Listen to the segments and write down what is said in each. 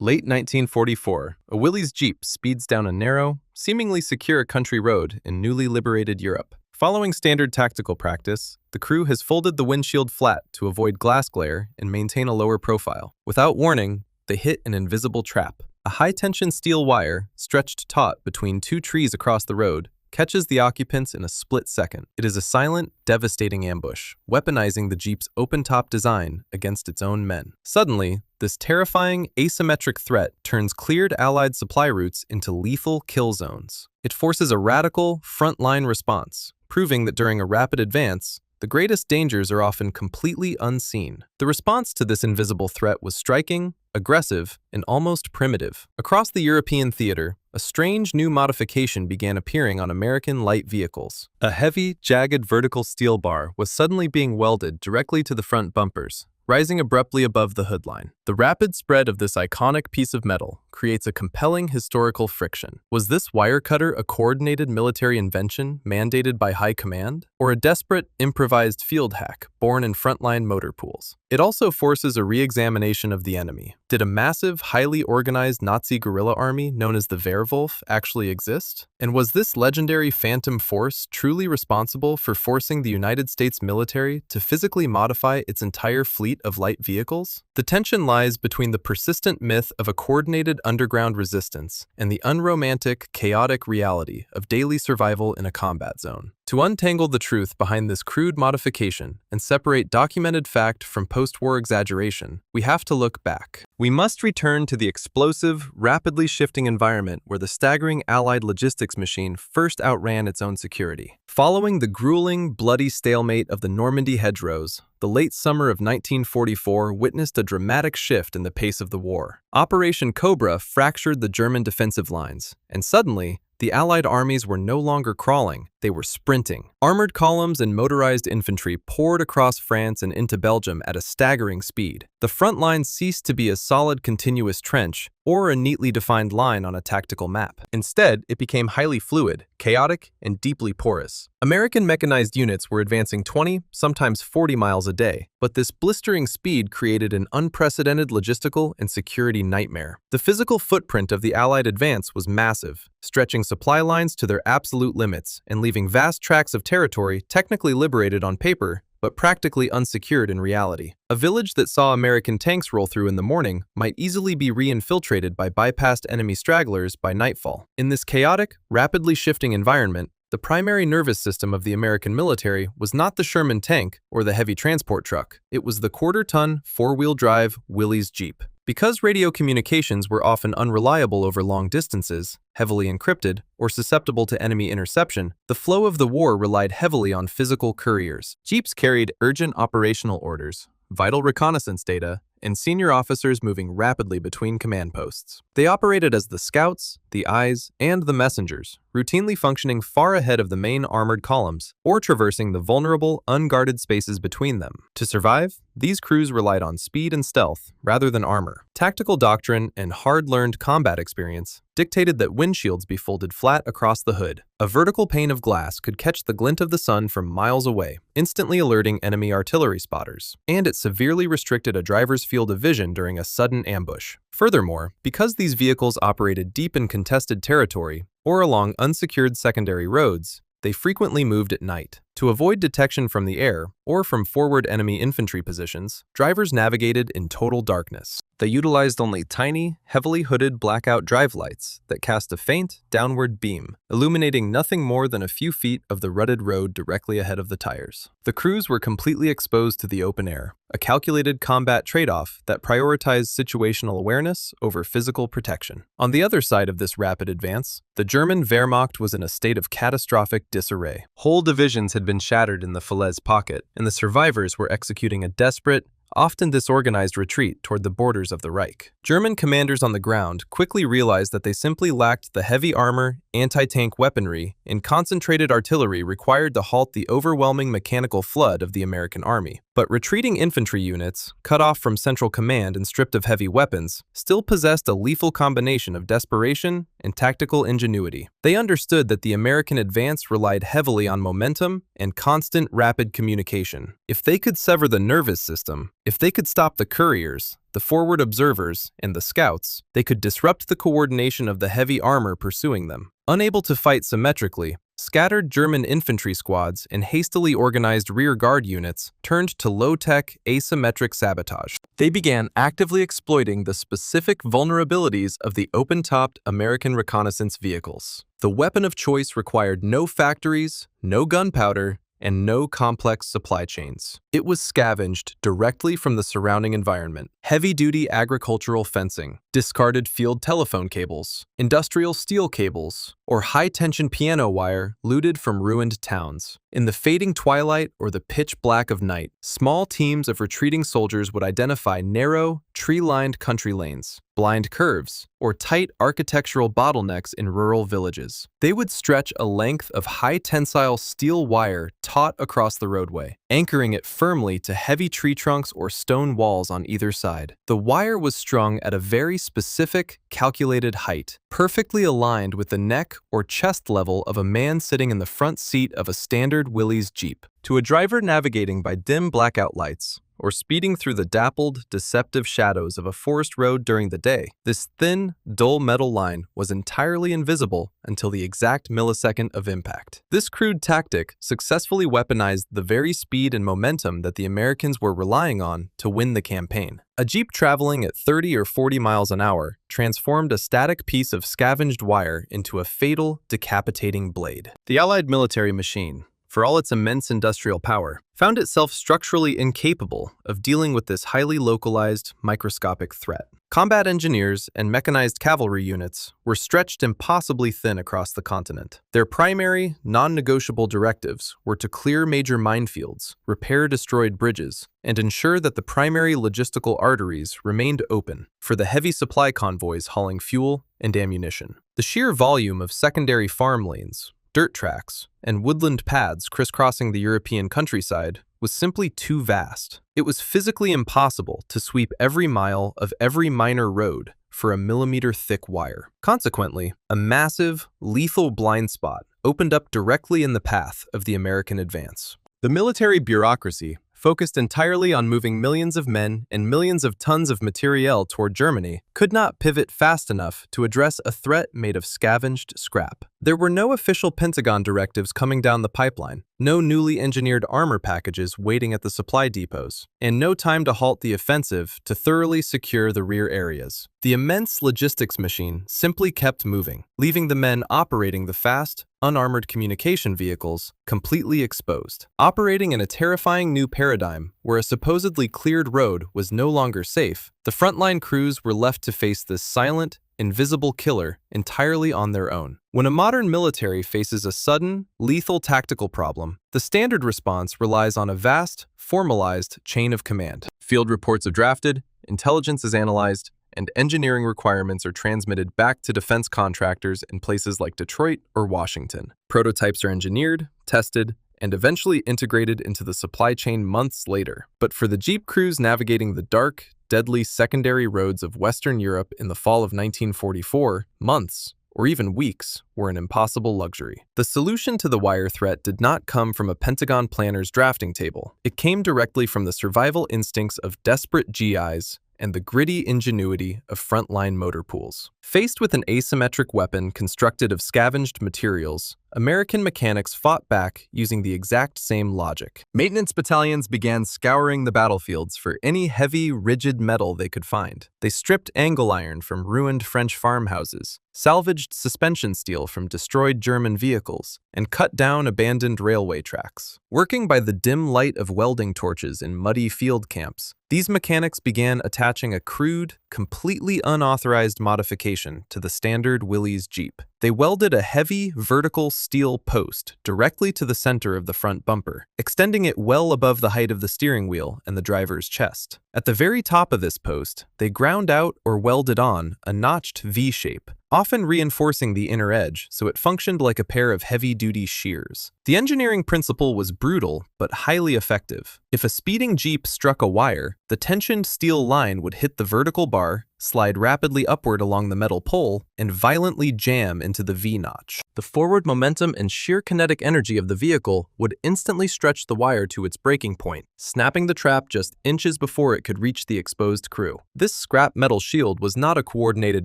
Late 1944, a Willys Jeep speeds down a narrow, seemingly secure country road in newly liberated Europe. Following standard tactical practice, the crew has folded the windshield flat to avoid glass glare and maintain a lower profile. Without warning, they hit an invisible trap. A high-tension steel wire, stretched taut between two trees across the road, catches the occupants in a split second. It is a silent, devastating ambush, weaponizing the Jeep's open-top design against its own men. Suddenly, this terrifying, asymmetric threat turns cleared Allied supply routes into lethal kill zones. It forces a radical, frontline response, proving that during a rapid advance, the greatest dangers are often completely unseen. The response to this invisible threat was striking, aggressive, and almost primitive. Across the European theater, a strange new modification began appearing on American light vehicles. A heavy, jagged vertical steel bar was suddenly being welded directly to the front bumpers, rising abruptly above the hoodline. The rapid spread of this iconic piece of metal creates a compelling historical friction. Was this wire cutter a coordinated military invention mandated by high command, or a desperate, improvised field hack born in frontline motor pools? It also forces a re-examination of the enemy. Did a massive, highly organized Nazi guerrilla army known as the Werwolf actually exist? And was this legendary phantom force truly responsible for forcing the United States military to physically modify its entire fleet of light vehicles? The tension lies between the persistent myth of a coordinated underground resistance and the unromantic, chaotic reality of daily survival in a combat zone. To untangle the truth behind this crude modification and separate documented fact from post-war exaggeration, we have to look back. We must return to the explosive, rapidly shifting environment where the staggering Allied logistics machine first outran its own security. Following the grueling, bloody stalemate of the Normandy hedgerows, the late summer of 1944 witnessed a dramatic shift in the pace of the war. Operation Cobra fractured the German defensive lines, and suddenly, the Allied armies were no longer crawling, they were sprinting. Armored columns and motorized infantry poured across France and into Belgium at a staggering speed. The front lines ceased to be a solid continuous trench or a neatly defined line on a tactical map. Instead, it became highly fluid, chaotic, and deeply porous. American mechanized units were advancing 20, sometimes 40 miles a day, but this blistering speed created an unprecedented logistical and security nightmare. The physical footprint of the Allied advance was massive, stretching supply lines to their absolute limits and leaving vast tracts of territory technically liberated on paper, but practically unsecured in reality. A village that saw American tanks roll through in the morning might easily be re-infiltrated by bypassed enemy stragglers by nightfall. In this chaotic, rapidly shifting environment, the primary nervous system of the American military was not the Sherman tank or the heavy transport truck. It was the quarter-ton, four-wheel drive Willys Jeep. Because radio communications were often unreliable over long distances, heavily encrypted, or susceptible to enemy interception, the flow of the war relied heavily on physical couriers. Jeeps carried urgent operational orders, vital reconnaissance data, and senior officers moving rapidly between command posts. They operated as the scouts, the eyes, and the messengers, routinely functioning far ahead of the main armored columns or traversing the vulnerable, unguarded spaces between them. To survive, these crews relied on speed and stealth rather than armor. Tactical doctrine and hard-learned combat experience dictated that windshields be folded flat across the hood. A vertical pane of glass could catch the glint of the sun from miles away, instantly alerting enemy artillery spotters, and it severely restricted a driver's field of vision during a sudden ambush. Furthermore, because these vehicles operated deep in contested territory or along unsecured secondary roads, they frequently moved at night. To avoid detection from the air or from forward enemy infantry positions, drivers navigated in total darkness. They utilized only tiny, heavily hooded blackout drive lights that cast a faint, downward beam, illuminating nothing more than a few feet of the rutted road directly ahead of the tires. The crews were completely exposed to the open air, a calculated combat trade-off that prioritized situational awareness over physical protection. On the other side of this rapid advance, the German Wehrmacht was in a state of catastrophic disarray. Whole divisions had been shattered in the Falaise pocket, and the survivors were executing a desperate, often disorganized retreat toward the borders of the Reich. German commanders on the ground quickly realized that they simply lacked the heavy armor, anti-tank weaponry, and concentrated artillery required to halt the overwhelming mechanical flood of the American army. But retreating infantry units, cut off from central command and stripped of heavy weapons, still possessed a lethal combination of desperation and tactical ingenuity. They understood that the American advance relied heavily on momentum and constant rapid communication. If they could sever the nervous system, if they could stop the couriers, the forward observers, and the scouts, they could disrupt the coordination of the heavy armor pursuing them. Unable to fight symmetrically, scattered German infantry squads and hastily organized rear-guard units turned to low-tech, asymmetric sabotage. They began actively exploiting the specific vulnerabilities of the open-topped American reconnaissance vehicles. The weapon of choice required no factories, no gunpowder, and no complex supply chains. It was scavenged directly from the surrounding environment. Heavy-duty agricultural fencing, discarded field telephone cables, industrial steel cables, or high-tension piano wire looted from ruined towns. In the fading twilight or the pitch black of night, small teams of retreating soldiers would identify narrow, tree-lined country lanes, blind curves, or tight architectural bottlenecks in rural villages. They would stretch a length of high-tensile steel wire taut across the roadway, anchoring it firmly to heavy tree trunks or stone walls on either side. The wire was strung at a very specific, calculated height, perfectly aligned with the neck or chest level of a man sitting in the front seat of a standard Willys Jeep. To a driver navigating by dim blackout lights, or speeding through the dappled, deceptive shadows of a forest road during the day, this thin, dull metal line was entirely invisible until the exact millisecond of impact. This crude tactic successfully weaponized the very speed and momentum that the Americans were relying on to win the campaign. A Jeep traveling at 30 or 40 miles an hour transformed a static piece of scavenged wire into a fatal, decapitating blade. The Allied military machine, for all its immense industrial power, found itself structurally incapable of dealing with this highly localized, microscopic threat. Combat engineers and mechanized cavalry units were stretched impossibly thin across the continent. Their primary, non-negotiable directives were to clear major minefields, repair destroyed bridges, and ensure that the primary logistical arteries remained open for the heavy supply convoys hauling fuel and ammunition. The sheer volume of secondary farm lanes, dirt tracks, and woodland paths crisscrossing the European countryside was simply too vast. It was physically impossible to sweep every mile of every minor road for a millimeter-thick wire. Consequently, a massive, lethal blind spot opened up directly in the path of the American advance. The military bureaucracy, focused entirely on moving millions of men and millions of tons of materiel toward Germany, could not pivot fast enough to address a threat made of scavenged scrap. There were no official Pentagon directives coming down the pipeline, no newly engineered armor packages waiting at the supply depots, and no time to halt the offensive to thoroughly secure the rear areas. The immense logistics machine simply kept moving, leaving the men operating the fast, unarmored communication vehicles completely exposed. Operating in a terrifying new paradigm where a supposedly cleared road was no longer safe, the frontline crews were left to face this silent, invisible killer entirely on their own. When a modern military faces a sudden, lethal tactical problem, the standard response relies on a vast, formalized chain of command. Field reports are drafted, intelligence is analyzed, and engineering requirements are transmitted back to defense contractors in places like Detroit or Washington. Prototypes are engineered, tested, and eventually integrated into the supply chain months later. But for the Jeep crews navigating the dark, deadly secondary roads of Western Europe in the fall of 1944, months, or even weeks, were an impossible luxury. The solution to the wire threat did not come from a Pentagon planner's drafting table. It came directly from the survival instincts of desperate GIs and the gritty ingenuity of frontline motor pools. Faced with an asymmetric weapon constructed of scavenged materials, American mechanics fought back using the exact same logic. Maintenance battalions began scouring the battlefields for any heavy, rigid metal they could find. They stripped angle iron from ruined French farmhouses, salvaged suspension steel from destroyed German vehicles, and cut down abandoned railway tracks. Working by the dim light of welding torches in muddy field camps, these mechanics began attaching a crude, completely unauthorized modification to the standard Willys Jeep. They welded a heavy, vertical steel post directly to the center of the front bumper, extending it well above the height of the steering wheel and the driver's chest. At the very top of this post, they ground out or welded on a notched V-shape, often reinforcing the inner edge so it functioned like a pair of heavy-duty shears. The engineering principle was brutal but highly effective. If a speeding jeep struck a wire, the tensioned steel line would hit the vertical bar, slide rapidly upward along the metal pole, and violently jam into the V-notch. The forward momentum and sheer kinetic energy of the vehicle would instantly stretch the wire to its breaking point, snapping the trap just inches before it could reach the exposed crew. This scrap metal shield was not a coordinated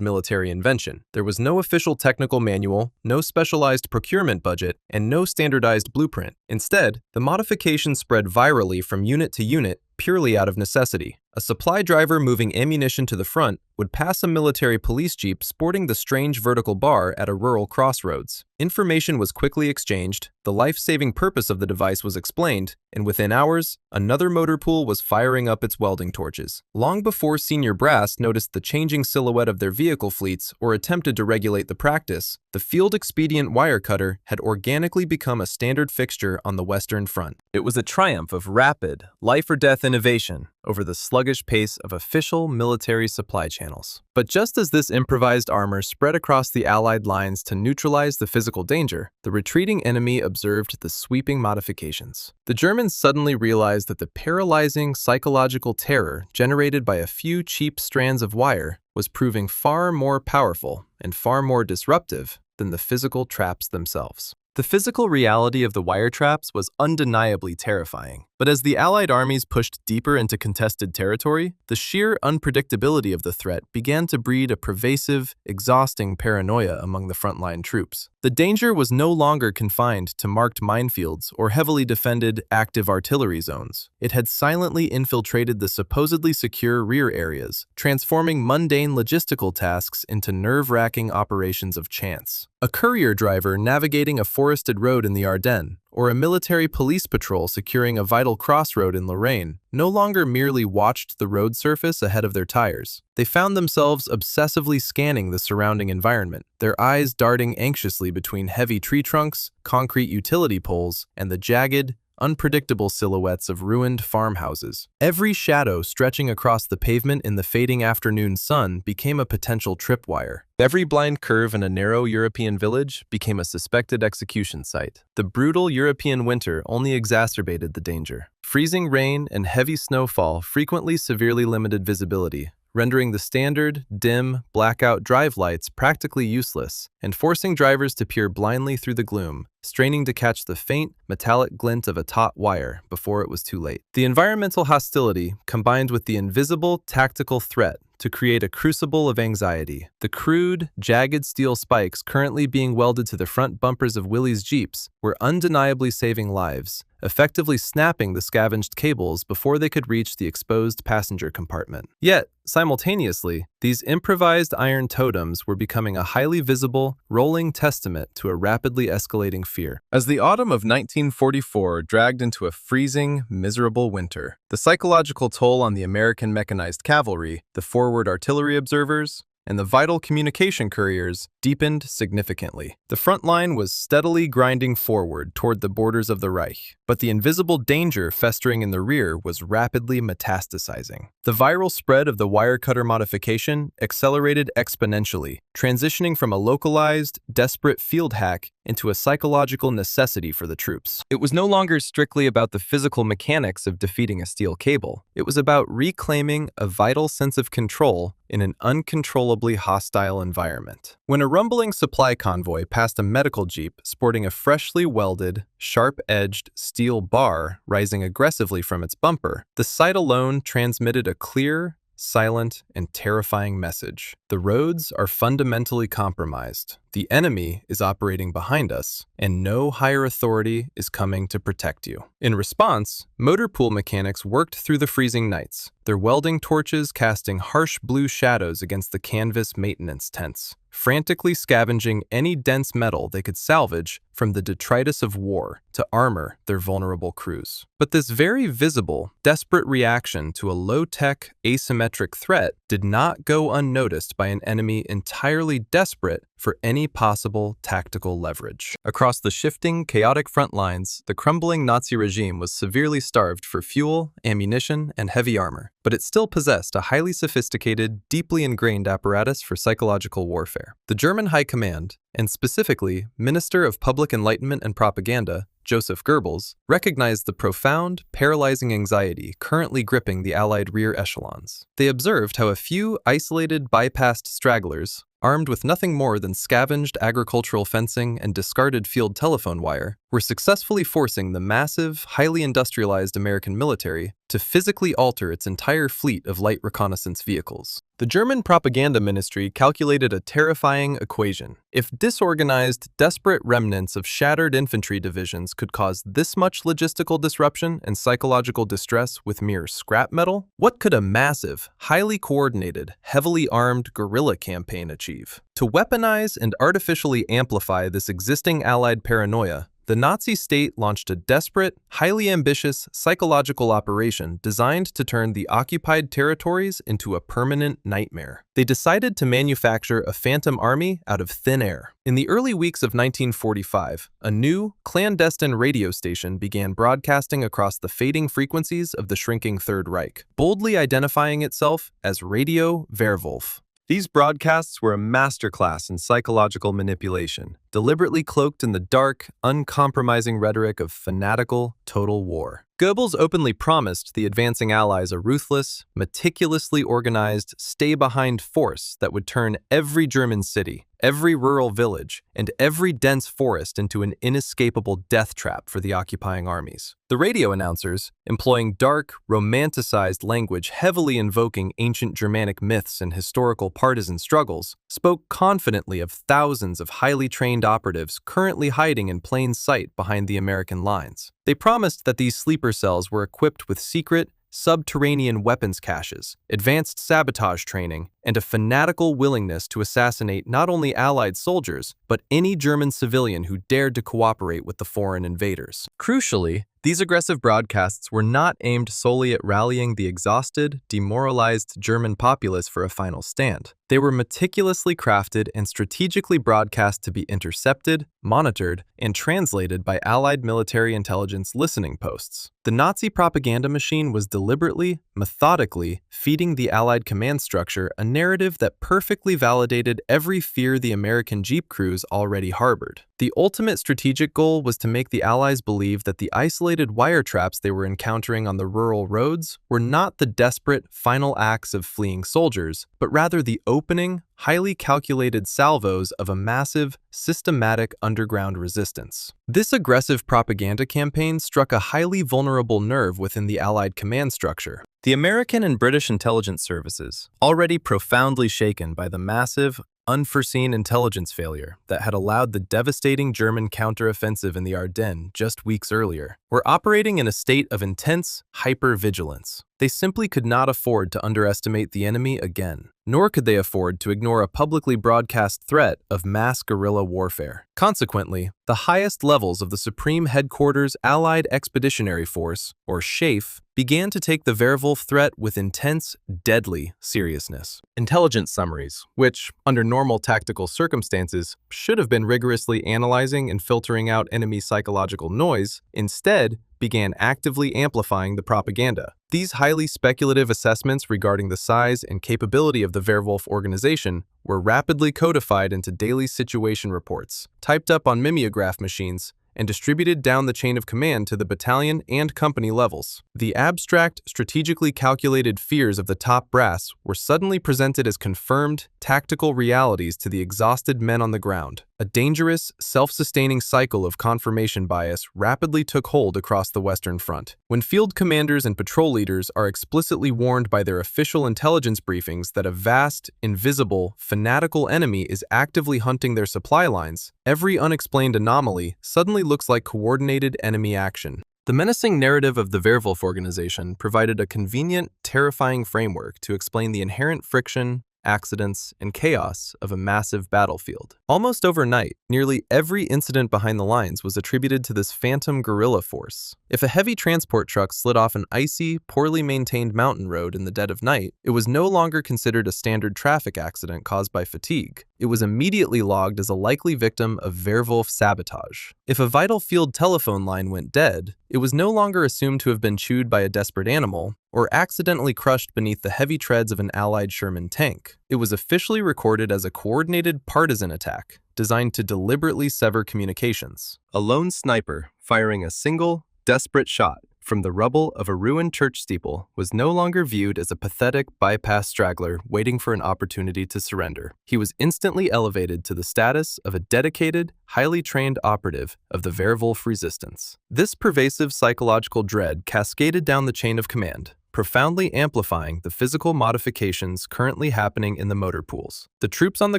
military invention. There was no official technical manual, no specialized procurement budget, and no standardized blueprint. Instead, the modification spread virally from unit to unit, purely out of necessity. A supply driver moving ammunition to the front would pass a military police jeep sporting the strange vertical bar at a rural crossroads. Information was quickly exchanged, the life-saving purpose of the device was explained, and within hours, another motor pool was firing up its welding torches. Long before senior brass noticed the changing silhouette of their vehicle fleets or attempted to regulate the practice, the field-expedient wire cutter had organically become a standard fixture on the Western Front. It was a triumph of rapid, life-or-death innovation over the sluggish pace of official military supply channels. But just as this improvised armor spread across the Allied lines to neutralize the physical danger, the retreating enemy observed the sweeping modifications. The Germans suddenly realized that the paralyzing psychological terror generated by a few cheap strands of wire was proving far more powerful and far more disruptive than the physical traps themselves. The physical reality of the wire traps was undeniably terrifying, but as the Allied armies pushed deeper into contested territory, the sheer unpredictability of the threat began to breed a pervasive, exhausting paranoia among the frontline troops. The danger was no longer confined to marked minefields or heavily defended active artillery zones. It had silently infiltrated the supposedly secure rear areas, transforming mundane logistical tasks into nerve-wracking operations of chance. A courier driver navigating a forested road in the Ardennes, or a military police patrol securing a vital crossroad in Lorraine, no longer merely watched the road surface ahead of their tires. They found themselves obsessively scanning the surrounding environment, their eyes darting anxiously between heavy tree trunks, concrete utility poles, and the jagged, unpredictable silhouettes of ruined farmhouses. Every shadow stretching across the pavement in the fading afternoon sun became a potential tripwire. Every blind curve in a narrow European village became a suspected execution site. The brutal European winter only exacerbated the danger. Freezing rain and heavy snowfall frequently severely limited visibility, rendering the standard, dim, blackout drive lights practically useless and forcing drivers to peer blindly through the gloom, straining to catch the faint, metallic glint of a taut wire before it was too late. The environmental hostility combined with the invisible, tactical threat to create a crucible of anxiety. The crude, jagged steel spikes currently being welded to the front bumpers of Willys Jeeps were undeniably saving lives, effectively snapping the scavenged cables before they could reach the exposed passenger compartment. Yet, simultaneously, these improvised iron totems were becoming a highly visible, rolling testament to a rapidly escalating fear. As the autumn of 1944 dragged into a freezing, miserable winter, the psychological toll on the American mechanized cavalry, the forward artillery observers, and the vital communication couriers deepened significantly. The front line was steadily grinding forward toward the borders of the Reich, but the invisible danger festering in the rear was rapidly metastasizing. The viral spread of the wire cutter modification accelerated exponentially, transitioning from a localized, desperate field hack into a psychological necessity for the troops. It was no longer strictly about the physical mechanics of defeating a steel cable. It was about reclaiming a vital sense of control in an uncontrollably hostile environment. When a rumbling supply convoy passed a medical jeep sporting a freshly welded, sharp-edged steel bar rising aggressively from its bumper, the sight alone transmitted a clear, silent, and terrifying message. The roads are fundamentally compromised. The enemy is operating behind us, and no higher authority is coming to protect you. In response, motor pool mechanics worked through the freezing nights, their welding torches casting harsh blue shadows against the canvas maintenance tents, frantically scavenging any dense metal they could salvage from the detritus of war to armor their vulnerable crews. But this very visible, desperate reaction to a low-tech, asymmetric threat did not go unnoticed by an enemy entirely desperate for any possible tactical leverage. Across the shifting, chaotic front lines, the crumbling Nazi regime was severely starved for fuel, ammunition, and heavy armor, but it still possessed a highly sophisticated, deeply ingrained apparatus for psychological warfare. The German High Command, and specifically Minister of Public Enlightenment and Propaganda, Joseph Goebbels, recognized the profound, paralyzing anxiety currently gripping the Allied rear echelons. They observed how a few isolated, bypassed stragglers, armed with nothing more than scavenged agricultural fencing and discarded field telephone wire, were successfully forcing the massive, highly industrialized American military to physically alter its entire fleet of light reconnaissance vehicles. The German propaganda ministry calculated a terrifying equation. If disorganized, desperate remnants of shattered infantry divisions could cause this much logistical disruption and psychological distress with mere scrap metal, what could a massive, highly coordinated, heavily armed guerrilla campaign achieve? To weaponize and artificially amplify this existing Allied paranoia, the Nazi state launched a desperate, highly ambitious psychological operation designed to turn the occupied territories into a permanent nightmare. They decided to manufacture a phantom army out of thin air. In the early weeks of 1945, a new, clandestine radio station began broadcasting across the fading frequencies of the shrinking Third Reich, boldly identifying itself as Radio Werwolf. These broadcasts were a masterclass in psychological manipulation, deliberately cloaked in the dark, uncompromising rhetoric of fanatical, total war. Goebbels openly promised the advancing Allies a ruthless, meticulously organized, stay-behind force that would turn every German city, every rural village, and every dense forest into an inescapable death trap for the occupying armies. The radio announcers, employing dark, romanticized language heavily invoking ancient Germanic myths and historical partisan struggles, spoke confidently of thousands of highly trained operatives currently hiding in plain sight behind the American lines. They promised that these sleeper cells were equipped with secret, subterranean weapons caches, advanced sabotage training, and a fanatical willingness to assassinate not only Allied soldiers, but any German civilian who dared to cooperate with the foreign invaders. Crucially, these aggressive broadcasts were not aimed solely at rallying the exhausted, demoralized German populace for a final stand. They were meticulously crafted and strategically broadcast to be intercepted, monitored, and translated by Allied military intelligence listening posts. The Nazi propaganda machine was deliberately, methodically feeding the Allied command structure a narrative that perfectly validated every fear the American Jeep crews already harbored. The ultimate strategic goal was to make the Allies believe that the isolated wire traps they were encountering on the rural roads were not the desperate, final acts of fleeing soldiers, but rather the opening, highly calculated salvos of a massive, systematic underground resistance. This aggressive propaganda campaign struck a highly vulnerable nerve within the Allied command structure. The American and British intelligence services, already profoundly shaken by the massive, unforeseen intelligence failure that had allowed the devastating German counteroffensive in the Ardennes just weeks earlier, were operating in a state of intense hypervigilance. They simply could not afford to underestimate the enemy again, nor could they afford to ignore a publicly broadcast threat of mass guerrilla warfare. Consequently, the highest levels of the Supreme Headquarters Allied Expeditionary Force, or SHAEF, began to take the Werwolf threat with intense, deadly seriousness. Intelligence summaries, which, under normal tactical circumstances, should have been rigorously analyzing and filtering out enemy psychological noise, instead began actively amplifying the propaganda. These highly speculative assessments regarding the size and capability of the Werwolf organization were rapidly codified into daily situation reports, typed up on mimeograph machines, and distributed down the chain of command to the battalion and company levels. The abstract, strategically calculated fears of the top brass were suddenly presented as confirmed, tactical realities to the exhausted men on the ground. A dangerous, self-sustaining cycle of confirmation bias rapidly took hold across the Western Front. When field commanders and patrol leaders are explicitly warned by their official intelligence briefings that a vast, invisible, fanatical enemy is actively hunting their supply lines, every unexplained anomaly suddenly looks like coordinated enemy action. The menacing narrative of the Werwolf organization provided a convenient, terrifying framework to explain the inherent friction, accidents, and chaos of a massive battlefield. Almost overnight, nearly every incident behind the lines was attributed to this phantom guerrilla force. If a heavy transport truck slid off an icy, poorly maintained mountain road in the dead of night, it was no longer considered a standard traffic accident caused by fatigue. It was immediately logged as a likely victim of Werwolf sabotage. If a vital field telephone line went dead, it was no longer assumed to have been chewed by a desperate animal or accidentally crushed beneath the heavy treads of an Allied Sherman tank. It was officially recorded as a coordinated partisan attack designed to deliberately sever communications. A lone sniper, Firing a single, desperate shot from the rubble of a ruined church steeple was no longer viewed as a pathetic bypass straggler waiting for an opportunity to surrender. He was instantly elevated to the status of a dedicated, highly trained operative of the Werwolf resistance. This pervasive psychological dread cascaded down the chain of command, profoundly amplifying the physical modifications currently happening in the motor pools. The troops on the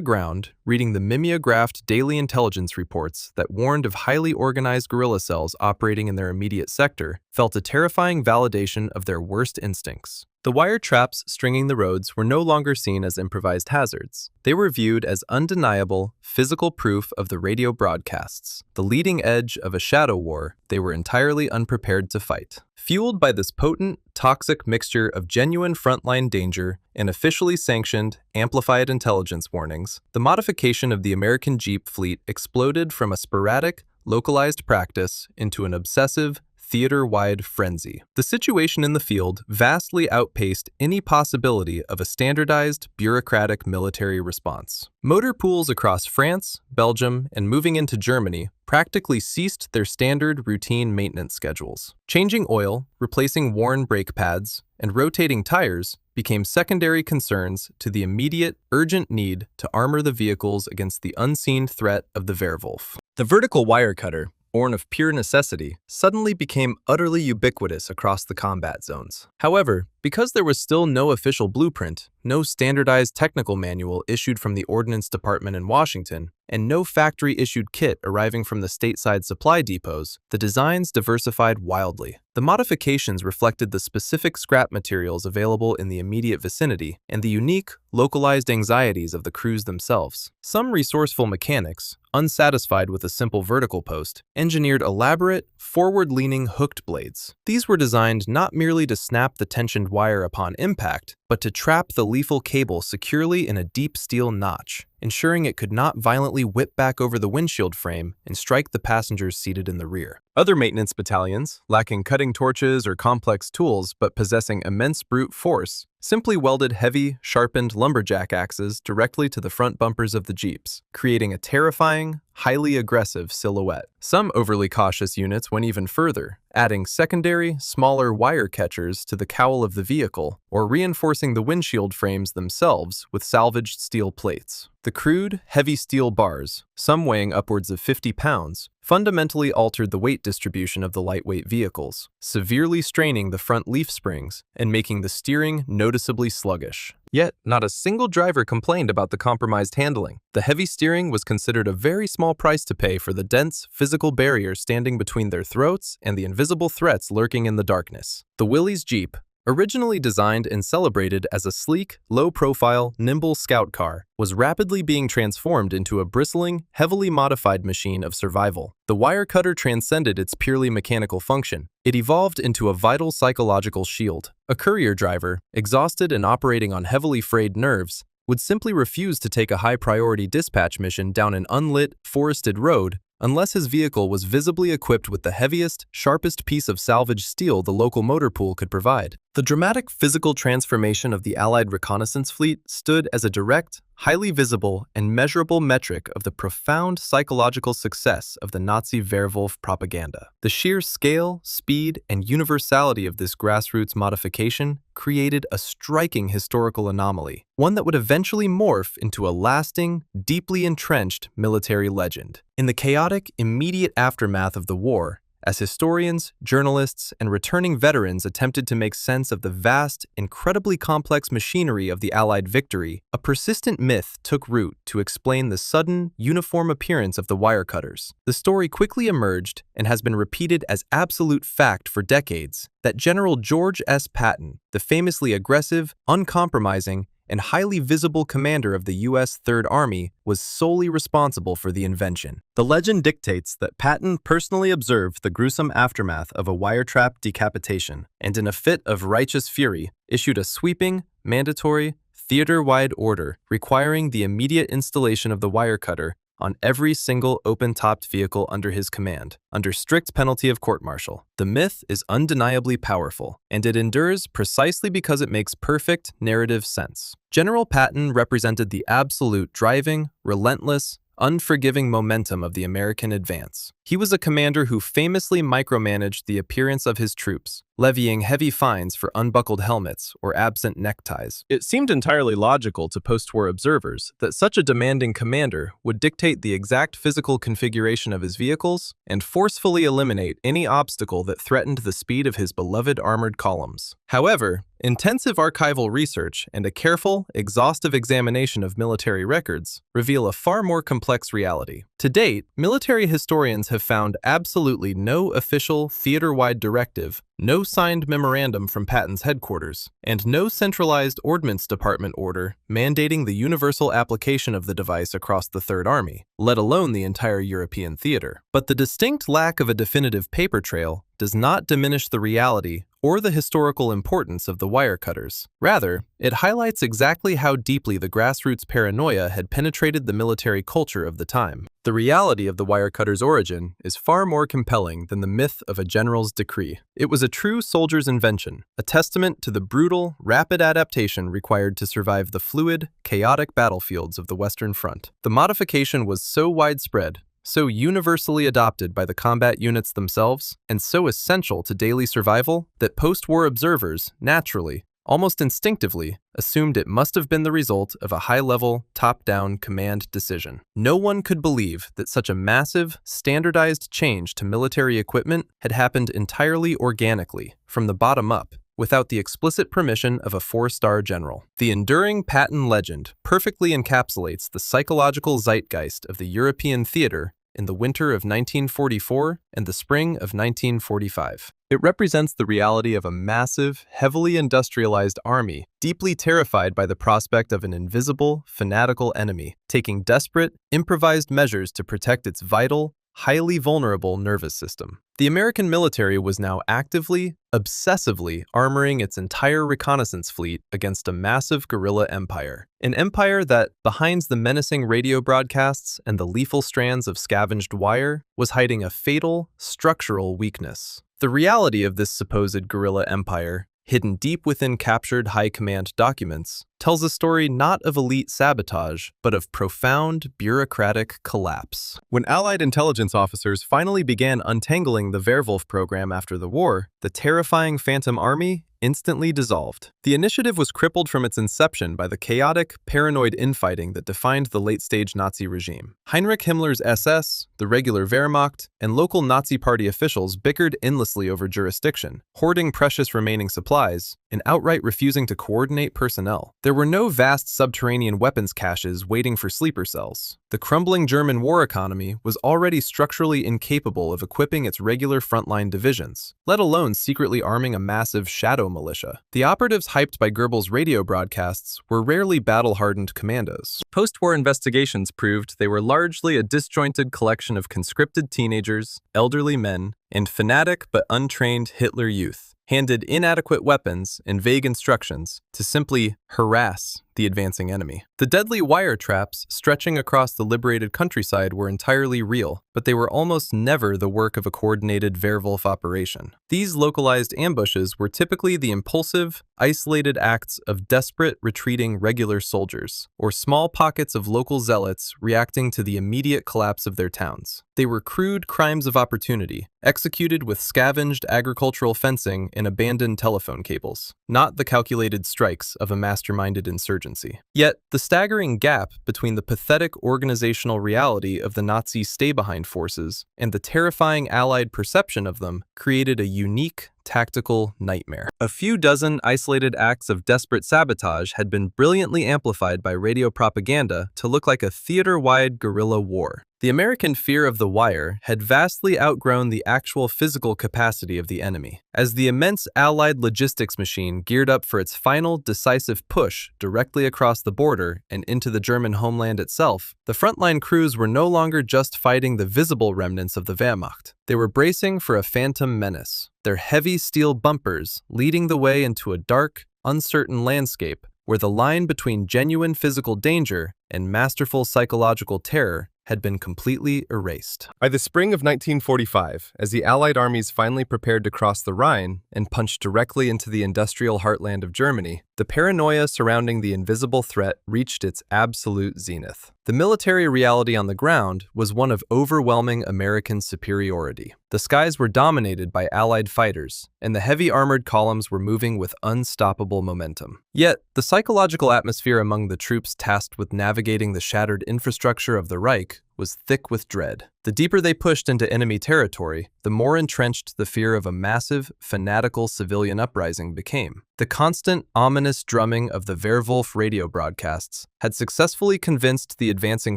ground, reading the mimeographed daily intelligence reports that warned of highly organized guerrilla cells operating in their immediate sector, felt a terrifying validation of their worst instincts. The wire traps stringing the roads were no longer seen as improvised hazards. They were viewed as undeniable, physical proof of the radio broadcasts, the leading edge of a shadow war they were entirely unprepared to fight. Fueled by this potent, toxic mixture of genuine frontline danger and officially sanctioned, amplified intelligence warnings, the modification of the American Jeep fleet exploded from a sporadic, localized practice into an obsessive, theater-wide frenzy. The situation in the field vastly outpaced any possibility of a standardized, bureaucratic military response. Motor pools across France, Belgium, and moving into Germany practically ceased their standard routine maintenance schedules. Changing oil, replacing worn brake pads, and rotating tires became secondary concerns to the immediate, urgent need to armor the vehicles against the unseen threat of the Werwolf. The vertical wire cutter, born of pure necessity, suddenly became utterly ubiquitous across the combat zones. However, because there was still no official blueprint, no standardized technical manual issued from the Ordnance Department in Washington, and no factory-issued kit arriving from the stateside supply depots, the designs diversified wildly. The modifications reflected the specific scrap materials available in the immediate vicinity and the unique, localized anxieties of the crews themselves. Some resourceful mechanics, unsatisfied with a simple vertical post, engineered elaborate, forward-leaning hooked blades. These were designed not merely to snap the tensioned wire upon impact, but to trap the lethal cable securely in a deep steel notch, ensuring it could not violently whip back over the windshield frame and strike the passengers seated in the rear. Other maintenance battalions, lacking cutting torches or complex tools but possessing immense brute force, simply welded heavy, sharpened lumberjack axes directly to the front bumpers of the Jeeps, creating a terrifying, highly aggressive silhouette. Some overly cautious units went even further, adding secondary, smaller wire catchers to the cowl of the vehicle or reinforcing the windshield frames themselves with salvaged steel plates. The crude, heavy steel bars, some weighing upwards of 50 pounds, fundamentally altered the weight distribution of the lightweight vehicles, severely straining the front leaf springs and making the steering noticeably sluggish. Yet, not a single driver complained about the compromised handling. The heavy steering was considered a very small price to pay for the dense, physical barrier standing between their throats and the invisible threats lurking in the darkness. The Willys Jeep, originally designed and celebrated as a sleek, low-profile, nimble scout car, was rapidly being transformed into a bristling, heavily modified machine of survival. The wire cutter transcended its purely mechanical function. It evolved into a vital psychological shield. A courier driver, exhausted and operating on heavily frayed nerves, would simply refuse to take a high-priority dispatch mission down an unlit, forested road unless his vehicle was visibly equipped with the heaviest, sharpest piece of salvaged steel the local motor pool could provide. The dramatic physical transformation of the Allied reconnaissance fleet stood as a direct, highly visible, and measurable metric of the profound psychological success of the Nazi Werwolf propaganda. The sheer scale, speed, and universality of this grassroots modification created a striking historical anomaly, one that would eventually morph into a lasting, deeply entrenched military legend. In the chaotic, immediate aftermath of the war, as historians, journalists, and returning veterans attempted to make sense of the vast, incredibly complex machinery of the Allied victory, a persistent myth took root to explain the sudden, uniform appearance of the wire cutters. The story quickly emerged and has been repeated as absolute fact for decades that General George S. Patton, the famously aggressive, uncompromising, and highly visible commander of the U.S. Third Army, was solely responsible for the invention. The legend dictates that Patton personally observed the gruesome aftermath of a wiretrap decapitation, and in a fit of righteous fury, issued a sweeping, mandatory, theater-wide order requiring the immediate installation of the wire cutter on every single open-topped vehicle under his command, under strict penalty of court-martial. The myth is undeniably powerful, and it endures precisely because it makes perfect narrative sense. General Patton represented the absolute driving, relentless, unforgiving momentum of the American advance. He was a commander who famously micromanaged the appearance of his troops, levying heavy fines for unbuckled helmets or absent neckties. It seemed entirely logical to post-war observers that such a demanding commander would dictate the exact physical configuration of his vehicles and forcefully eliminate any obstacle that threatened the speed of his beloved armored columns. However, intensive archival research and a careful, exhaustive examination of military records reveal a far more complex reality. To date, military historians have found absolutely no official theater-wide directive, no signed memorandum from Patton's headquarters, and no centralized Ordnance Department order mandating the universal application of the device across the Third Army, let alone the entire European theater. But the distinct lack of a definitive paper trail does not diminish the reality or the historical importance of the wire cutters. Rather, it highlights exactly how deeply the grassroots paranoia had penetrated the military culture of the time. The reality of the wire cutter's origin is far more compelling than the myth of a general's decree. It was a true soldier's invention, a testament to the brutal, rapid adaptation required to survive the fluid, chaotic battlefields of the Western Front. The modification was so widespread, so universally adopted by the combat units themselves, and so essential to daily survival that post-war observers, naturally, almost instinctively, assumed it must have been the result of a high-level, top-down command decision. No one could believe that such a massive, standardized change to military equipment had happened entirely organically, from the bottom up, without the explicit permission of a four-star general. The enduring Patton legend perfectly encapsulates the psychological zeitgeist of the European theater in the winter of 1944 and the spring of 1945. It represents the reality of a massive, heavily industrialized army, deeply terrified by the prospect of an invisible, fanatical enemy, taking desperate, improvised measures to protect its vital, highly vulnerable nervous system. The American military was now actively, obsessively armoring its entire reconnaissance fleet against a massive guerrilla empire. An empire that, behind the menacing radio broadcasts and the lethal strands of scavenged wire, was hiding a fatal, structural weakness. The reality of this supposed guerrilla empire, hidden deep within captured high command documents, tells a story not of elite sabotage, but of profound bureaucratic collapse. When Allied intelligence officers finally began untangling the Werwolf program after the war, the terrifying Phantom Army instantly dissolved. The initiative was crippled from its inception by the chaotic, paranoid infighting that defined the late-stage Nazi regime. Heinrich Himmler's SS, the regular Wehrmacht, and local Nazi Party officials bickered endlessly over jurisdiction, hoarding precious remaining supplies, and outright refusing to coordinate personnel. There were no vast subterranean weapons caches waiting for sleeper cells. The crumbling German war economy was already structurally incapable of equipping its regular frontline divisions, let alone secretly arming a massive shadow militia. The operatives hyped by Goebbels' radio broadcasts were rarely battle-hardened commandos. Post-war investigations proved they were largely a disjointed collection of conscripted teenagers, elderly men, and fanatic but untrained Hitler youth, handed inadequate weapons and vague instructions to simply harass the advancing enemy. The deadly wire traps stretching across the liberated countryside were entirely real, but they were almost never the work of a coordinated Werwolf operation. These localized ambushes were typically the impulsive, isolated acts of desperate, retreating regular soldiers, or small pockets of local zealots reacting to the immediate collapse of their towns. They were crude crimes of opportunity, executed with scavenged agricultural fencing and abandoned telephone cables, not the calculated strikes of a masterminded insurgency. Yet, the staggering gap between the pathetic organizational reality of the Nazi stay-behind forces and the terrifying Allied perception of them created a unique tactical nightmare. A few dozen isolated acts of desperate sabotage had been brilliantly amplified by radio propaganda to look like a theater-wide guerrilla war. The American fear of the wire had vastly outgrown the actual physical capacity of the enemy. As the immense Allied logistics machine geared up for its final decisive push directly across the border and into the German homeland itself, the frontline crews were no longer just fighting the visible remnants of the Wehrmacht. They were bracing for a phantom menace, their heavy steel bumpers leading the way into a dark, uncertain landscape where the line between genuine physical danger and masterful psychological terror had been completely erased. By the spring of 1945, as the Allied armies finally prepared to cross the Rhine and punch directly into the industrial heartland of Germany, the paranoia surrounding the invisible threat reached its absolute zenith. The military reality on the ground was one of overwhelming American superiority. The skies were dominated by Allied fighters, and the heavy armored columns were moving with unstoppable momentum. Yet, the psychological atmosphere among the troops tasked with navigating the shattered infrastructure of the Reich was thick with dread. The deeper they pushed into enemy territory, the more entrenched the fear of a massive, fanatical civilian uprising became. The constant, ominous drumming of the Werwolf radio broadcasts had successfully convinced the advancing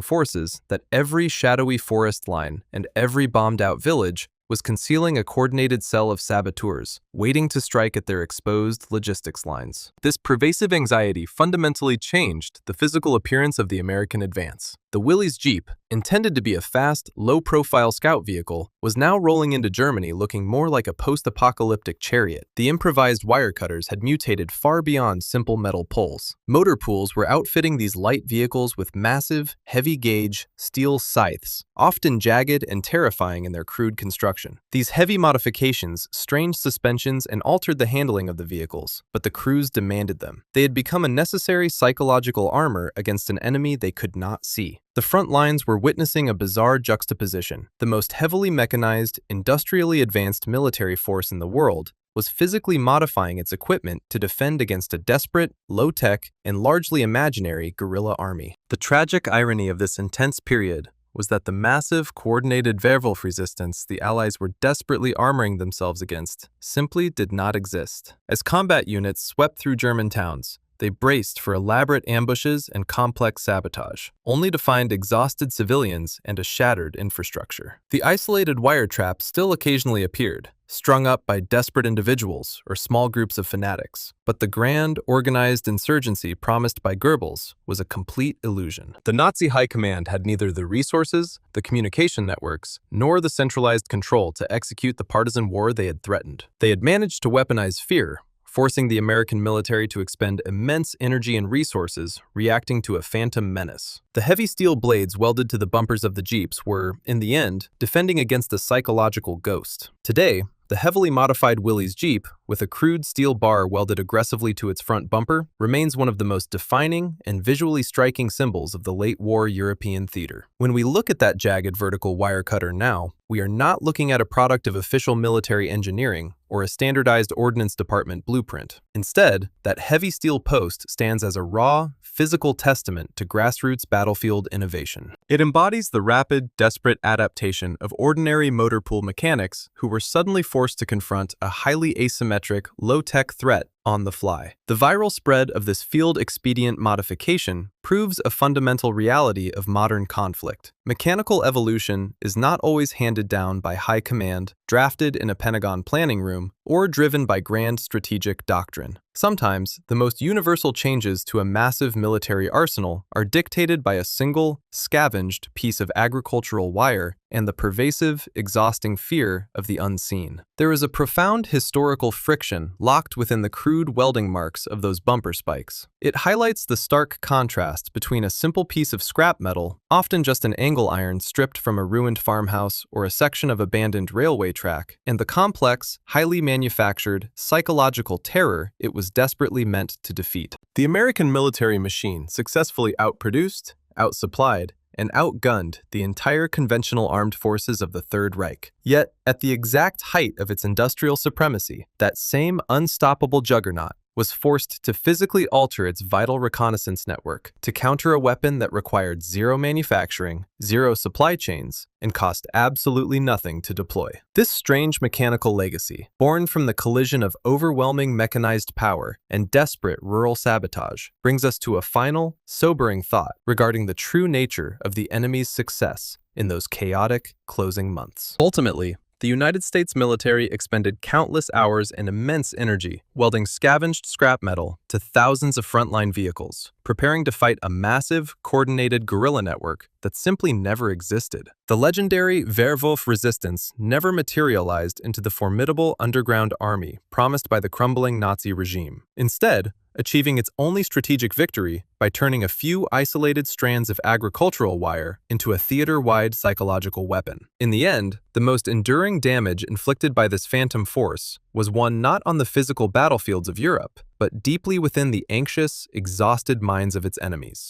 forces that every shadowy forest line and every bombed-out village was concealing a coordinated cell of saboteurs, waiting to strike at their exposed logistics lines. This pervasive anxiety fundamentally changed the physical appearance of the American advance. The Willys Jeep, intended to be a fast, low-profile scout vehicle, was now rolling into Germany looking more like a post-apocalyptic chariot. The improvised wire cutters had mutated far beyond simple metal poles. Motor pools were outfitting these light vehicles with massive, heavy-gauge, steel scythes, often jagged and terrifying in their crude construction. These heavy modifications strained suspensions and altered the handling of the vehicles, but the crews demanded them. They had become a necessary psychological armor against an enemy they could not see. The front lines were witnessing a bizarre juxtaposition. The most heavily mechanized, industrially advanced military force in the world was physically modifying its equipment to defend against a desperate, low-tech, and largely imaginary guerrilla army. The tragic irony of this intense period was that the massive, coordinated Werwolf resistance the Allies were desperately armoring themselves against simply did not exist. As combat units swept through German towns, they braced for elaborate ambushes and complex sabotage, only to find exhausted civilians and a shattered infrastructure. The isolated wire trap still occasionally appeared, strung up by desperate individuals or small groups of fanatics. But the grand, organized insurgency promised by Goebbels was a complete illusion. The Nazi high command had neither the resources, the communication networks, nor the centralized control to execute the partisan war they had threatened. They had managed to weaponize fear, forcing the American military to expend immense energy and resources reacting to a phantom menace. The heavy steel blades welded to the bumpers of the Jeeps were, in the end, defending against a psychological ghost. Today, the heavily modified Willys Jeep, with a crude steel bar welded aggressively to its front bumper, remains one of the most defining and visually striking symbols of the late-war European theater. When we look at that jagged vertical wire cutter now, we are not looking at a product of official military engineering or a standardized Ordnance Department blueprint. Instead, that heavy steel post stands as a raw, physical testament to grassroots battlefield innovation. It embodies the rapid, desperate adaptation of ordinary motor pool mechanics who were suddenly forced to confront a highly asymmetric, low-tech threat on the fly. The viral spread of this field-expedient modification proves a fundamental reality of modern conflict. Mechanical evolution is not always handed down by high command, drafted in a Pentagon planning room, or driven by grand strategic doctrine. Sometimes, the most universal changes to a massive military arsenal are dictated by a single, scavenged piece of agricultural wire and the pervasive, exhausting fear of the unseen. There is a profound historical friction locked within the crude welding marks of those bumper spikes. It highlights the stark contrast between a simple piece of scrap metal, often just an angle iron stripped from a ruined farmhouse or a section of abandoned railway track, and the complex, highly manufactured, psychological terror it was desperately meant to defeat. The American military machine successfully outproduced, outsupplied, and outgunned the entire conventional armed forces of the Third Reich. Yet, at the exact height of its industrial supremacy, that same unstoppable juggernaut was forced to physically alter its vital reconnaissance network to counter a weapon that required zero manufacturing, zero supply chains, and cost absolutely nothing to deploy. This strange mechanical legacy, born from the collision of overwhelming mechanized power and desperate rural sabotage, brings us to a final, sobering thought regarding the true nature of the enemy's success in those chaotic closing months. Ultimately, the United States military expended countless hours and immense energy welding scavenged scrap metal to thousands of frontline vehicles, preparing to fight a massive, coordinated guerrilla network that simply never existed. The legendary Werwolf resistance never materialized into the formidable underground army promised by the crumbling Nazi regime. Instead, achieving its only strategic victory by turning a few isolated strands of agricultural wire into a theater-wide psychological weapon. In the end, the most enduring damage inflicted by this phantom force was won not on the physical battlefields of Europe, but deeply within the anxious, exhausted minds of its enemies.